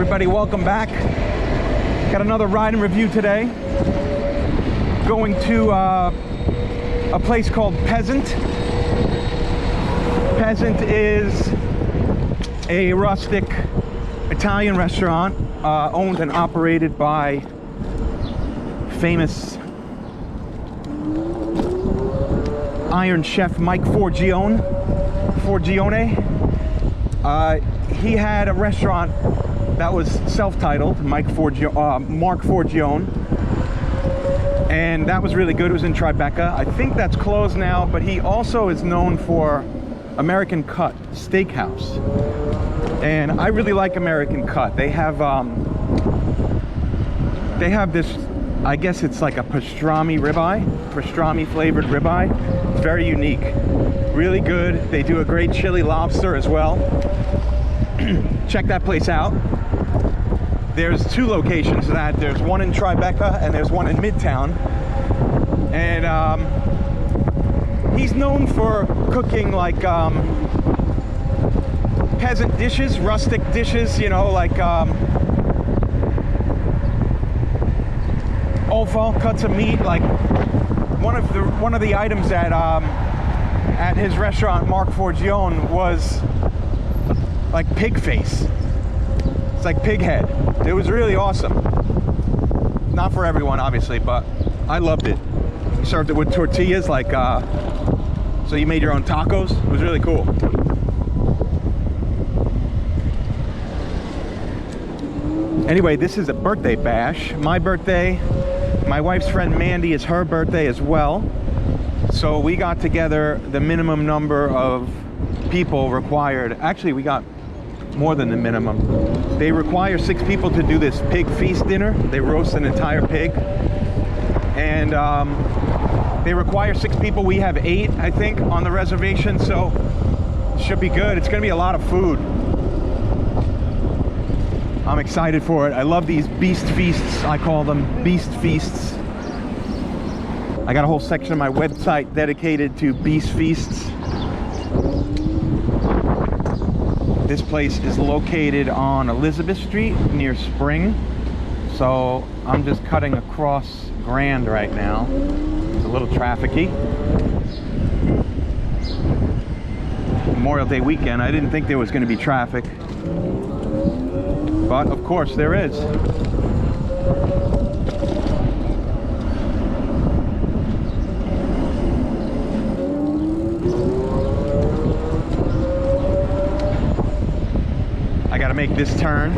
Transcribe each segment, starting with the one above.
everybody, welcome back. Got another ride and review today. Going to a place called PEASANT. PEASANT is a rustic Italian restaurant owned and operated by famous Iron Chef Mike Forgione. He had a restaurant that was self-titled, Mark Forgione, and that was really good. It was in Tribeca. I think that's closed now, but he also is known for American Cut Steakhouse, and I really like American Cut. They have this, I guess it's like a pastrami flavored ribeye. It's very unique, really good. They do a great chili lobster as well. Check that place out. There's two locations of that. There's one in Tribeca and there's one in Midtown. And he's known for cooking like peasant dishes, rustic dishes, you know, like offal, cuts of meat. Like one of the items at his restaurant, Mark Forgione, was like pig face. It's like pig head. It was really awesome. Not for everyone, obviously, but I loved it. He served it with tortillas, like so you made your own tacos. It was really cool. Anyway, this is a birthday bash. My birthday, my wife's friend Mandy, is her birthday as well. So we got together the minimum number of people required. Actually, we got more than the minimum. They require 6 people to do this pig feast dinner. They roast an entire pig. And they require 6 people. We have 8, I think, on the reservation, so it should be good. It's gonna be a lot of food. I'm excited for it. I love these beast feasts. I call them beast feasts. I got a whole section of my website dedicated to beast feasts. This place is located on Elizabeth Street near Spring. So I'm just cutting across Grand right now. It's a little trafficy. Memorial Day weekend, I didn't think there was going to be traffic. But of course there is. I gotta make this turn.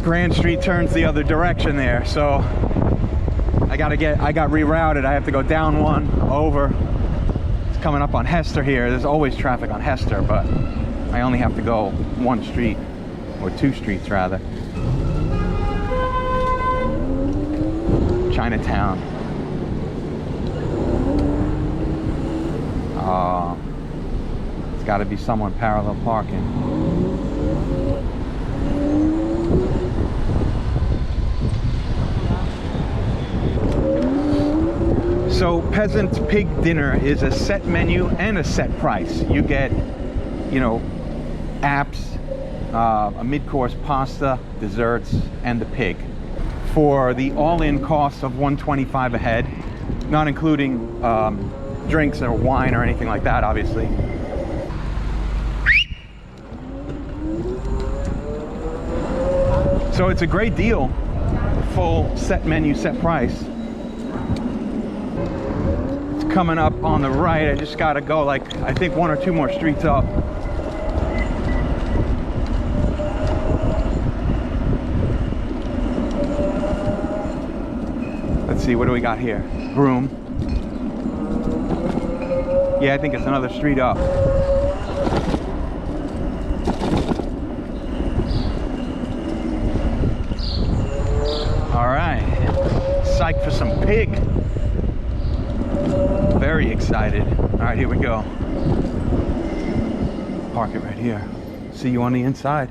Grand Street turns the other direction there, so I got rerouted. I have to go down one, over. It's coming up on Hester here. There's always traffic on Hester, but I only have to go one street, or 2 streets rather. Chinatown. It's got to be someone parallel parking. So Peasant Pig Dinner is a set menu and a set price. You get, you know, apps, a mid-course pasta, desserts, and the pig for the all-in cost of $125 a head, not including drinks or wine or anything like that, obviously. So it's a great deal, full set menu, set price. It's coming up on the right. I just gotta go like, I think 1 or 2 more streets up. Let's see, what do we got here? Broome. Yeah, I think it's another street up. All right, psyched for some pig. Very excited. All right, here we go. Park it right here. See you on the inside.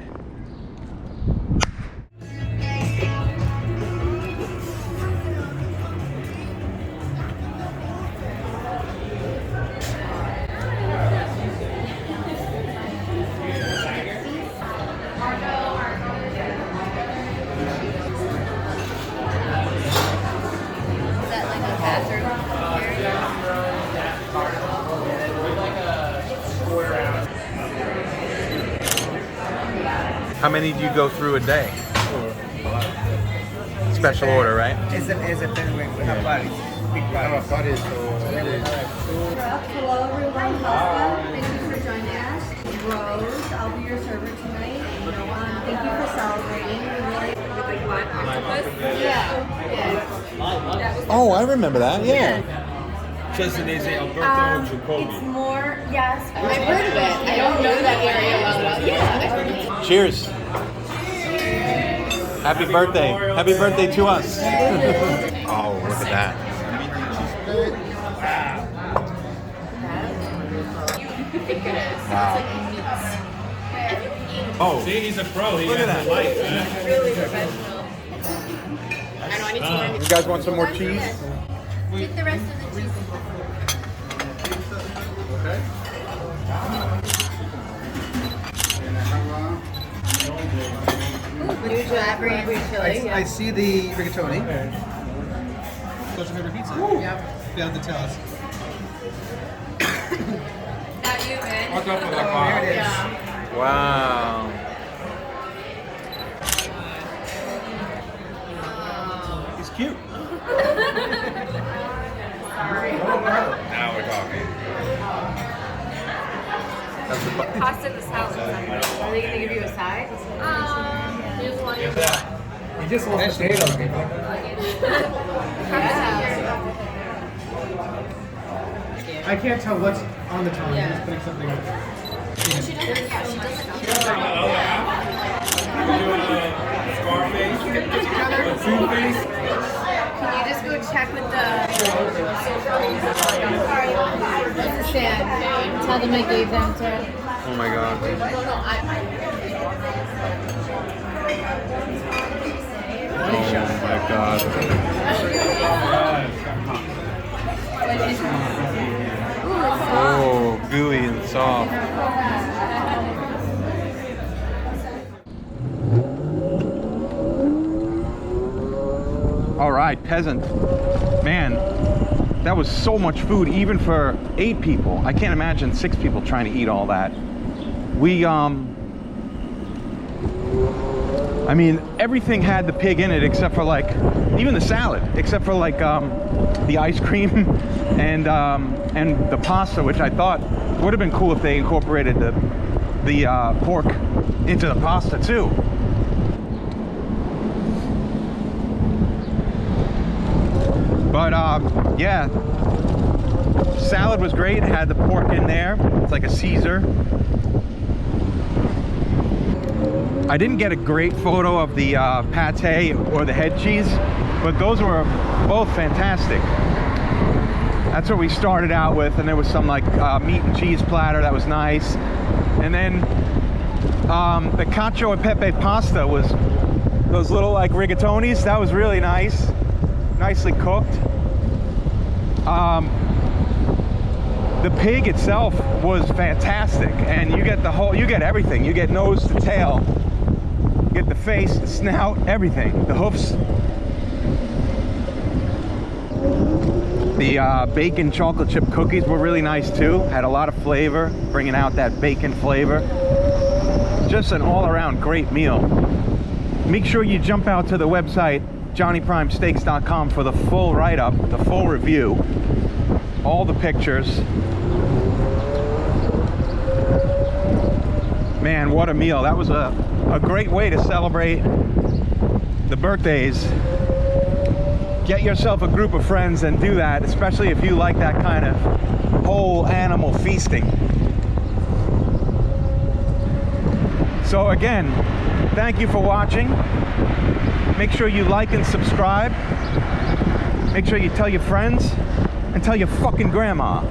How many do you go through a day? Special order, right? It's a penguin. We have parties. Big parties. Hello everyone, welcome. Thank you for joining us. Rose, I'll be your server tonight. Thank you for celebrating. We really like what? Octopus? Yeah. Oh, I remember that. Yeah. It's more, yes. I've heard of it. I don't know that area well. Yeah. Cheers. Happy birthday. Happy birthday to us. Oh, look at that. Wow. Oh, See, he's a pro. He look at has that. a light, man. Really professional. I know, I need to learn. You guys want some more cheese? Take the rest of the cheese. New Japanese chili. I see the rigatoni. What's your favorite pizza? Yeah. You have to tell us. Have you been? I'll go for the There it is. Yeah. Wow. He's cute. Now we're talking. That's the Pasta and the salad. Are they going to give you a side? You just want your He just wants potatoes. I can't tell what's on the tongue. I'm just putting something up. Can you just go check with the stand? Tell them I gave them to. Oh my god. Oh my god. Oh, gooey and soft. All right, peasant. Man, that was so much food, even for 8 people. I can't imagine 6 people trying to eat all that. I mean, everything had the pig in it except for like, even the salad, except for like the ice cream and the pasta, which I thought would have been cool if they incorporated the pork into the pasta too. But yeah, salad was great. It had the pork in there. It's like a Caesar. I didn't get a great photo of the pate or the head cheese, but those were both fantastic. That's what we started out with, and there was some like meat and cheese platter that was nice. And then the cacio e pepe pasta was those little like rigatonis. That was really nice, nicely cooked. The pig itself was fantastic, and you get you get everything. You get nose to tail, you get the face, the snout, everything, the hoofs. The bacon chocolate chip cookies were really nice too. Had a lot of flavor, bringing out that bacon flavor. Just an all-around great meal. Make sure you jump out to the website johnnyprimesteaks.com for the full write-up, the full review, all the pictures. Man, what a meal. That was a great way to celebrate the birthdays. Get yourself a group of friends and do that, especially if you like that kind of whole animal feasting. So again, thank you for watching. Make sure you like and subscribe. Make sure you tell your friends and tell your fucking grandma.